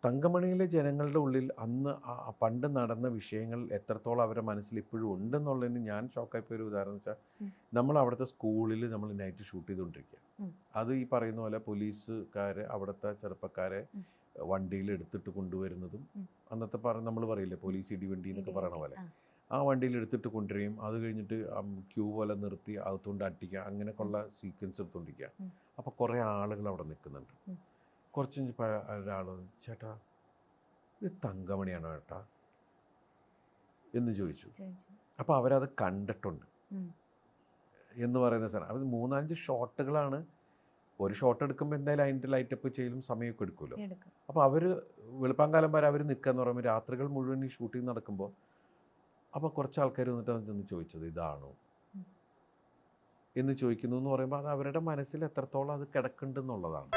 തങ്കമണിയിലെ ജനങ്ങളുടെ ഉള്ളിൽ അന്ന് പണ്ട് നടന്ന വിഷയങ്ങൾ എത്രത്തോളം അവരുടെ മനസ്സിൽ ഇപ്പോഴും ഉണ്ടെന്നുള്ളതിന് ഞാൻ ഷോക്കായിപ്പോയ ഒരു ഉദാഹരണം വെച്ചാൽ, നമ്മൾ അവിടുത്തെ സ്കൂളിൽ നമ്മൾ നൈറ്റ് ഷൂട്ട് ചെയ്തുകൊണ്ടിരിക്കുക. അത് ഈ പറയുന്ന പോലെ പോലീസുകാർ അവിടുത്തെ ചെറുപ്പക്കാരെ വണ്ടിയിൽ എടുത്തിട്ട് കൊണ്ടുവരുന്നതും, അന്നത്തെ നമ്മൾ പറയില്ലേ പോലീസ് ഇടിവണ്ടി എന്നൊക്കെ പറയണ പോലെ, ആ വണ്ടിയിൽ എടുത്തിട്ട് കൊണ്ടുവരികയും അത് കഴിഞ്ഞിട്ട് ക്യൂ പോലെ നിർത്തി അകത്തുകൊണ്ട് അട്ടിക്കുക, അങ്ങനെയൊക്കെയുള്ള സീക്വൻസ് എടുത്തുകൊണ്ടിരിക്കുക. അപ്പോൾ കുറേ ആളുകൾ അവിടെ നിൽക്കുന്നുണ്ട്. കുറച്ച് കഴിഞ്ഞപ്പോൾ ഒരാൾ, ചേട്ടാ ഇത് തങ്കമണിയാണോ ചേട്ടാ എന്ന് ചോദിച്ചു. അപ്പോൾ അവരത് കണ്ടിട്ടുണ്ട് എന്ന് പറയുന്ന സാധനം. അത് 3-5 ഷോട്ടുകളാണ്. ഒരു ഷോട്ട് എടുക്കുമ്പോൾ എന്തായാലും അതിൻ്റെ ലൈറ്റപ്പ് ചെയ്യലും സമയമൊക്കെ എടുക്കുമല്ലോ. അപ്പോൾ അവർ വെളുപ്പാങ്കാലം വരെ അവർ നിൽക്കുക എന്ന് പറയുമ്പോൾ രാത്രികൾ മുഴുവൻ ഈ ഷൂട്ടിങ് നടക്കുമ്പോൾ, അപ്പോൾ കുറച്ച് ആൾക്കാർ വന്നിട്ട് ചോദിച്ചത് ഇതാണോ എന്ന് ചോദിക്കുന്നു എന്ന് പറയുമ്പോൾ അത് അവരുടെ മനസ്സിൽ എത്രത്തോളം അത് കിടക്കുന്നുണ്ടെന്നുള്ളതാണ്.